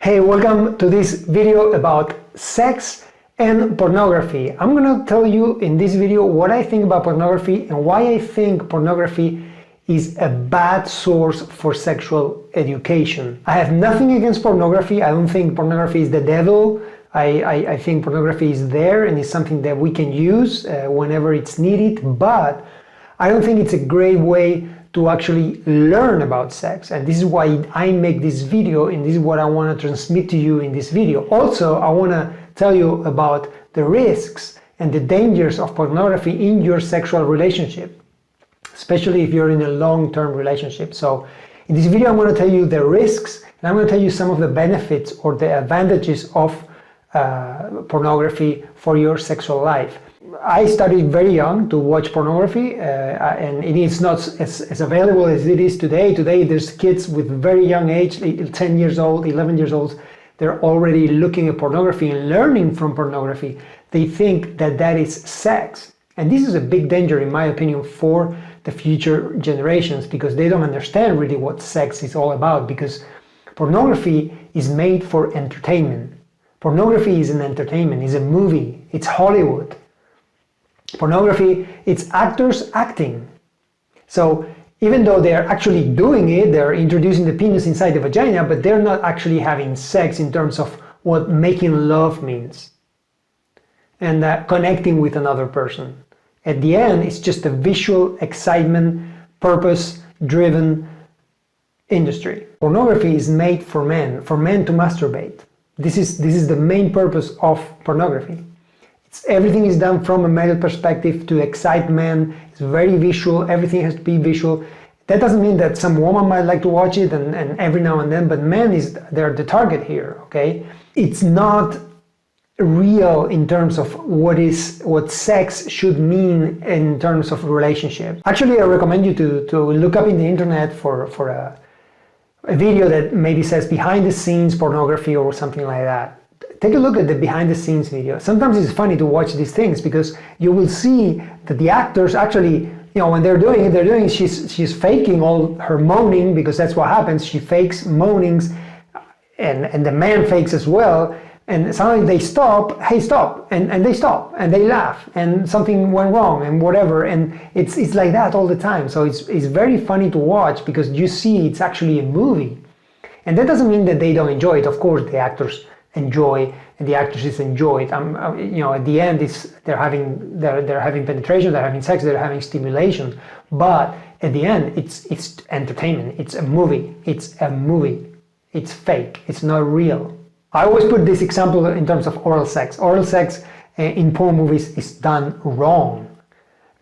Hey, welcome to this video about sex and pornography. I'm gonna tell you in this video what I think about pornography and why I think pornography is a bad source for sexual education. I have nothing against pornography. I don't think pornography is the devil. I think pornography is there and it's something that we can use whenever it's needed, but I don't think it's a great way to actually learn about sex. And this is why I make this video, and this is what I want to transmit to you in this video. Also, I want to tell you about the risks and the dangers of pornography in your sexual relationship, especially if you're in a long-term relationship. So in this video, I'm going to tell you the risks, and I'm going to tell you some of the benefits or the advantages of pornography for your sexual life. I started very young to watch pornography, and it is not as available as it is today. Today, there's kids with very young age, 10 years old, 11 years old. They're already looking at pornography and learning from pornography. They think that that is sex. And this is a big danger, in my opinion, for the future generations, because they don't understand really what sex is all about, because pornography is made for entertainment. Pornography is an entertainment, it's a movie, it's Hollywood. Pornography, it's actors acting. So even though they're actually doing it, they're introducing the penis inside the vagina, but they're not actually having sex in terms of what making love means and connecting with another person. At the end, it's just a visual excitement, purpose-driven industry. Pornography is made for men to masturbate. This is the main purpose of pornography. Everything is done from a male perspective to excite men. It's very visual. Everything has to be visual. That doesn't mean that some woman might like to watch it and every now and then, but they're the target here, okay? It's not real in terms of what sex should mean in terms of relationship. Actually, I recommend you to look up in the internet for a video that maybe says behind the scenes pornography or something like that. Take a look at the behind the scenes video. Sometimes it's funny to watch these things because you will see that the actors actually, when they're doing it, she's faking all her moaning, because that's what happens. She fakes moanings and the man fakes as well. And suddenly they stop, hey, stop, and they stop and they laugh and something went wrong and whatever. And it's like that all the time. So it's very funny to watch because you see it's actually a movie. And that doesn't mean that they don't enjoy it. Of course, the actors enjoy and the actresses enjoy it. At the end, they're having penetration, they're having sex, they're having stimulation. But at the end, it's entertainment. It's a movie. It's a movie. It's fake. It's not real. I always put this example in terms of oral sex. Oral sex in porn movies is done wrong.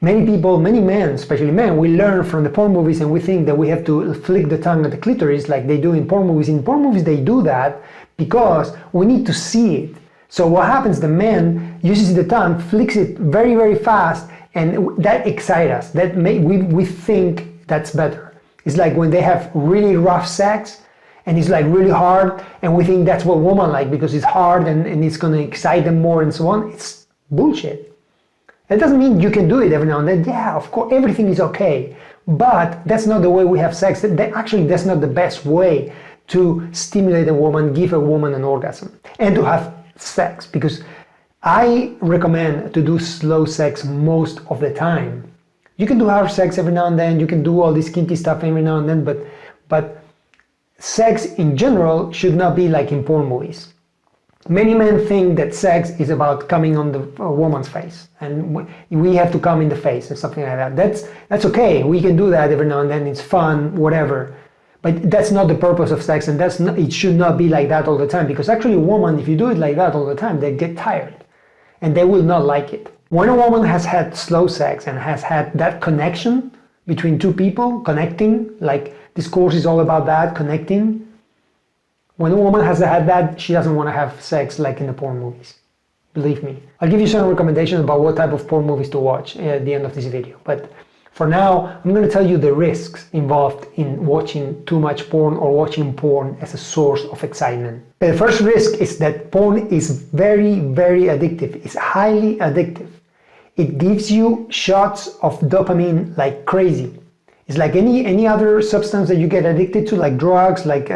Many people, many men, especially men, we learn from the porn movies and we think that we have to flick the tongue at the clitoris like they do in porn movies. In porn movies, they do that because we need to see it. So what happens, the man uses the tongue, flicks it very, very fast, and that excites us. We think that's better. It's like when they have really rough sex and it's like really hard, and we think that's what women like because it's hard and it's going to excite them more and so on. It's bullshit. That doesn't mean you can do it every now and then. Yeah, of course, everything is okay. But that's not the way we have sex. Actually, that's not the best way to stimulate a woman, give a woman an orgasm, and to have sex. Because I recommend to do slow sex most of the time. You can do hard sex every now and then. You can do all this kinky stuff every now and then. But sex in general should not be like in porn movies. Many men think that sex is about coming on the woman's face, and we have to come in the face and something like that. That's okay. We can do that every now and then. It's fun, whatever. But that's not the purpose of sex, and it should not be like that all the time. Because actually, a woman, if you do it like that all the time, they get tired, and they will not like it. When a woman has had slow sex and has had that connection between two people, connecting, like this course is all about that, connecting. When a woman has had that, she doesn't want to have sex like in the porn movies. Believe me. I'll give you some recommendations about what type of porn movies to watch at the end of this video. But for now, I'm going to tell you the risks involved in watching too much porn or watching porn as a source of excitement. The first risk is that porn is very, very addictive. It's highly addictive. It gives you shots of dopamine like crazy. It's like any other substance that you get addicted to, like drugs, like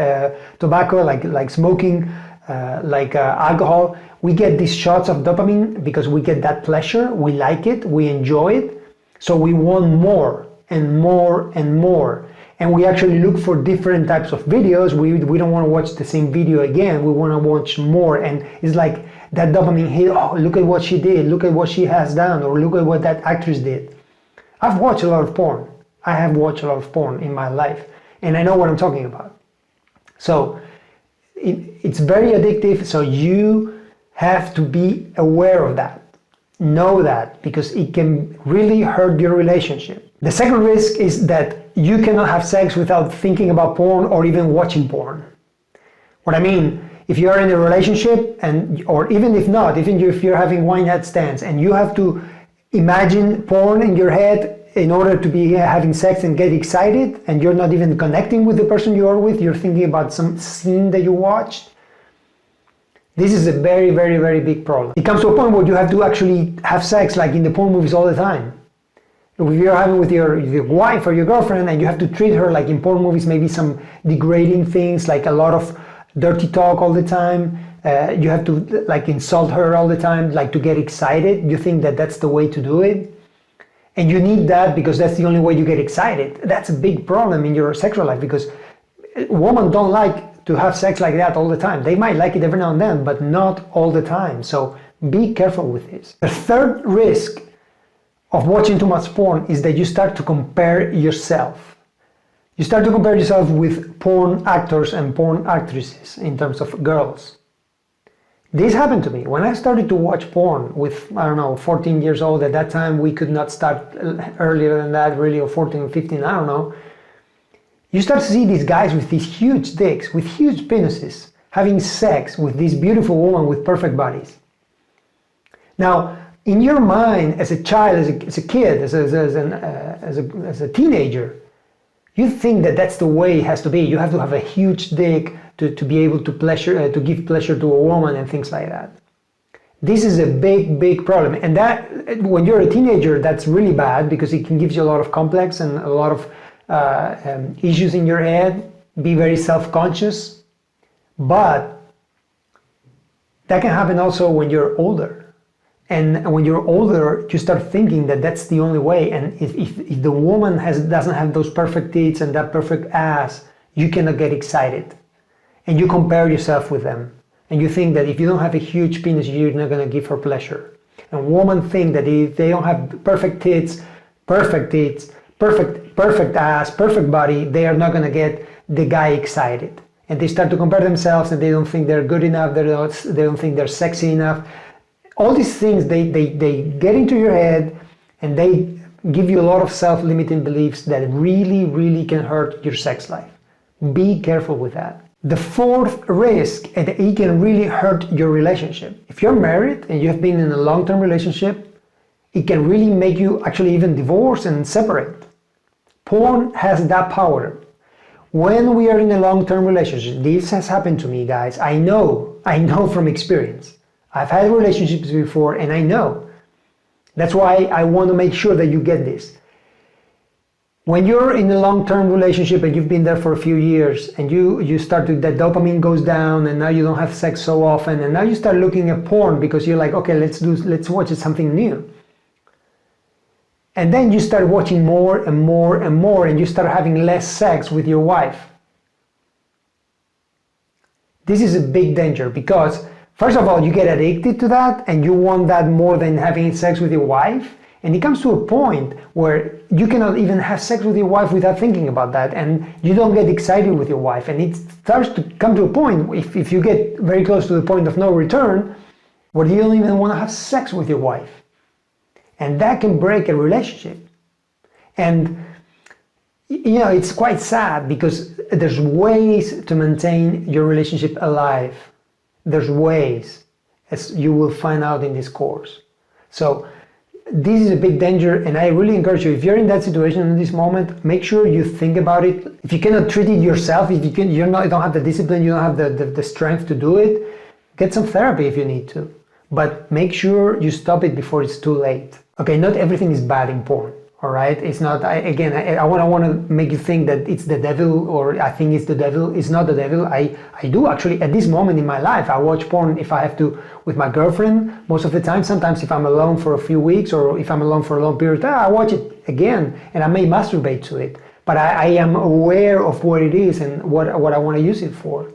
tobacco, like smoking, alcohol. We get these shots of dopamine because we get that pleasure, we like it, we enjoy it, so we want more and more and more. And we actually look for different types of videos. We don't want to watch the same video again, we want to watch more. And it's like that dopamine hit, oh, look at what she did, look at what she has done, or look at what that actress did. I've watched a lot of porn. I have watched a lot of porn in my life, and I know what I'm talking about. So it's very addictive, so you have to be aware of that. Know that, because it can really hurt your relationship. The second risk is that you cannot have sex without thinking about porn or even watching porn. What I mean, if you are in a relationship, or even if not, even if you're having one-night stands and you have to imagine porn in your head in order to be having sex and get excited, and you're not even connecting with the person you are with, you're thinking about some scene that you watched, this is a very, very, very big problem. It comes to a point where you have to actually have sex like in the porn movies all the time. If you're having with your wife or your girlfriend and you have to treat her like in porn movies, maybe some degrading things, like a lot of dirty talk all the time, you have to like insult her all the time, like to get excited. You think that that's the way to do it, and you need that because that's the only way you get excited. That's a big problem in your sexual life, because women don't like to have sex like that all the time. They might like it every now and then, but not all the time. So be careful with this. The third risk of watching too much porn is that you start to compare yourself. You start to compare yourself with porn actors and porn actresses in terms of girls. This happened to me when I started to watch porn with, 14 years old. At that time, we could not start earlier than that, really, or 14 or 15, I don't know. You start to see these guys with these huge dicks, with huge penises, having sex with this beautiful woman with perfect bodies. Now, in your mind, as a child, as a kid, as a teenager, you think that that's the way it has to be. You have to have a huge dick to be able to give pleasure to a woman and things like that. This is a big, big problem. And that, when you're a teenager, that's really bad, because it can give you a lot of complex and a lot of issues in your head. Be very self-conscious. But that can happen also when you're older. And when you're older, you start thinking that that's the only way. And if the woman doesn't have those perfect tits and that perfect ass, you cannot get excited. And you compare yourself with them. And you think that if you don't have a huge penis, you're not going to give her pleasure. And women think that if they don't have perfect tits, perfect ass, perfect body, they are not going to get the guy excited. And they start to compare themselves, and they don't think they're good enough, they don't think they're sexy enough. All these things, they get into your head, and they give you a lot of self-limiting beliefs that really, really can hurt your sex life. Be careful with that. The fourth risk, and it can really hurt your relationship. If you're married and you have been in a long-term relationship, it can really make you actually even divorce and separate. Porn has that power. When we are in a long-term relationship, this has happened to me, guys. I know from experience. I've had relationships before, and I know. That's why I want to make sure that you get this. When you're in a long-term relationship and you've been there for a few years, and you start to, that dopamine goes down, and now you don't have sex so often, and now you start looking at porn because you're like, okay, let's watch something new. And then you start watching more and more and more, and you start having less sex with your wife. This is a big danger, because first of all, you get addicted to that, and you want that more than having sex with your wife. And it comes to a point where you cannot even have sex with your wife without thinking about that, and you don't get excited with your wife. And it starts to come to a point, if you get very close to the point of no return, where you don't even want to have sex with your wife. And that can break a relationship. And it's quite sad, because there's ways to maintain your relationship alive. There's ways, as you will find out in this course. So this is a big danger, and I really encourage you, if you're in that situation in this moment, make sure you think about it. If you cannot treat it yourself, if you don't have the discipline, you don't have the strength to do it, get some therapy if you need to. But make sure you stop it before it's too late. Okay, not everything is bad in porn. All right, it's not. I want to make you think that it's the devil, or I think it's the devil. It's not the devil. I do actually at this moment in my life. I watch porn if I have to with my girlfriend most of the time. Sometimes if I'm alone for a few weeks, or if I'm alone for a long period of time, I watch it again, and I may masturbate to it. But I am aware of what it is and what I want to use it for.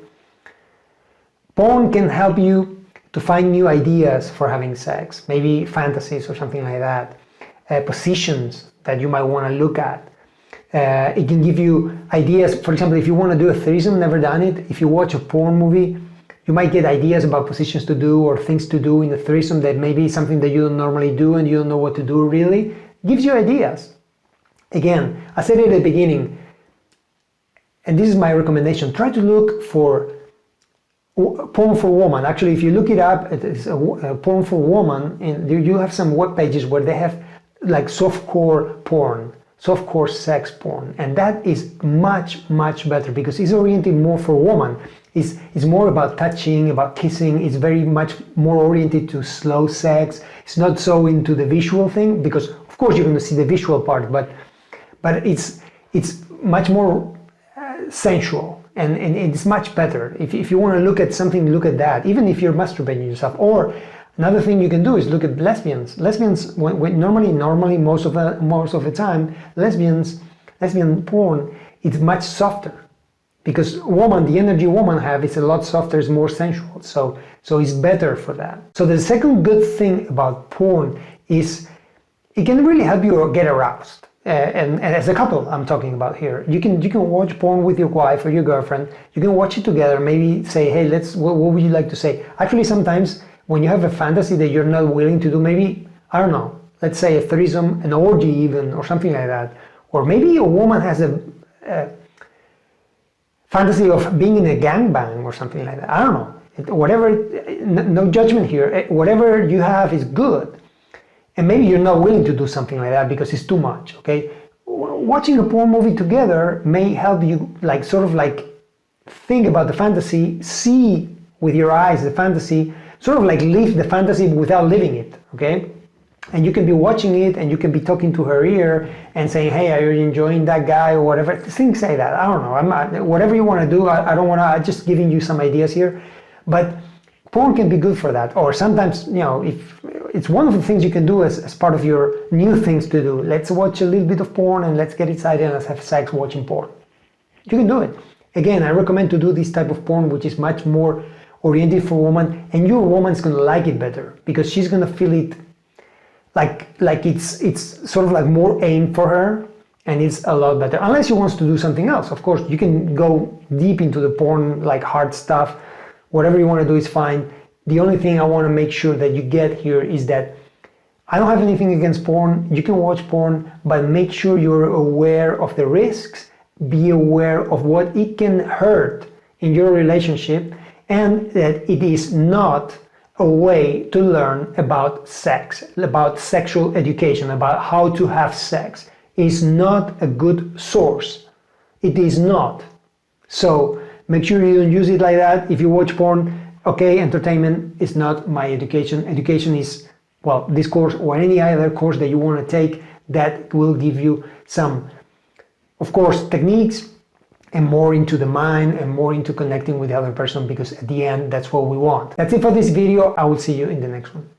Porn can help you to find new ideas for having sex, maybe fantasies or something like that, positions that you might want to look at. It can give you ideas. For example, if you want to do a threesome, never done it, if you watch a porn movie, you might get ideas about positions to do or things to do in a threesome that may be something that you don't normally do and you don't know what to do really. It gives you ideas. Again, I said it at the beginning, and this is my recommendation, try to look for porn for woman. Actually, if you look it up, it's a porn for woman, and you have some web pages where they have like softcore porn, softcore sex porn, and that is much better because it's oriented more for woman. It's more about touching, about kissing. It's very much more oriented to slow sex. It's not so into the visual thing, because of course you're going to see the visual part, but it's much more sensual. And it's much better. If you want to look at something, look at that. Even if you're masturbating yourself. Or another thing you can do is look at lesbians. Lesbians, normally most of the time, lesbian porn, it's much softer, because the energy women have is a lot softer, it's more sensual. So it's better for that. So the second good thing about porn is it can really help you get aroused. And as a couple, I'm talking about here. You can watch porn with your wife or your girlfriend. You can watch it together. Maybe say, hey, what would you like to say? Actually, sometimes when you have a fantasy that you're not willing to do, maybe, I don't know, let's say a threesome, an orgy even, or something like that. Or maybe a woman has a fantasy of being in a gangbang or something like that. I don't know. Whatever, no judgment here. Whatever you have is good. And maybe you're not willing to do something like that because it's too much, okay? Watching a porn movie together may help you think about the fantasy, see with your eyes the fantasy, live the fantasy without living it, okay? And you can be watching it and you can be talking to her ear and saying, hey, are you enjoying that guy or whatever? Things like that. I don't know. Whatever you want to do, I'm just giving you some ideas here. But porn can be good for that. Or sometimes, if it's one of the things you can do as part of your new things to do. Let's watch a little bit of porn and let's get excited and let's have sex watching porn. You can do it. Again, I recommend to do this type of porn, which is much more oriented for woman, and your woman's going to like it better because she's going to feel it like it's sort of like more aimed for her, and it's a lot better. Unless she wants to do something else. Of course, you can go deep into the porn, like hard stuff. Whatever you want to do is fine. The only thing I want to make sure that you get here is that I don't have anything against porn. You can watch porn, but make sure you're aware of the risks, be aware of what it can hurt in your relationship, and that it is not a way to learn about sex, about sexual education, about how to have sex. It's not a good source. It is not. So make sure you don't use it like that. If you watch porn, okay, entertainment is not my education. Education is, this course or any other course that you want to take that will give you some, of course, techniques and more into the mind and more into connecting with the other person, because at the end, that's what we want. That's it for this video. I will see you in the next one.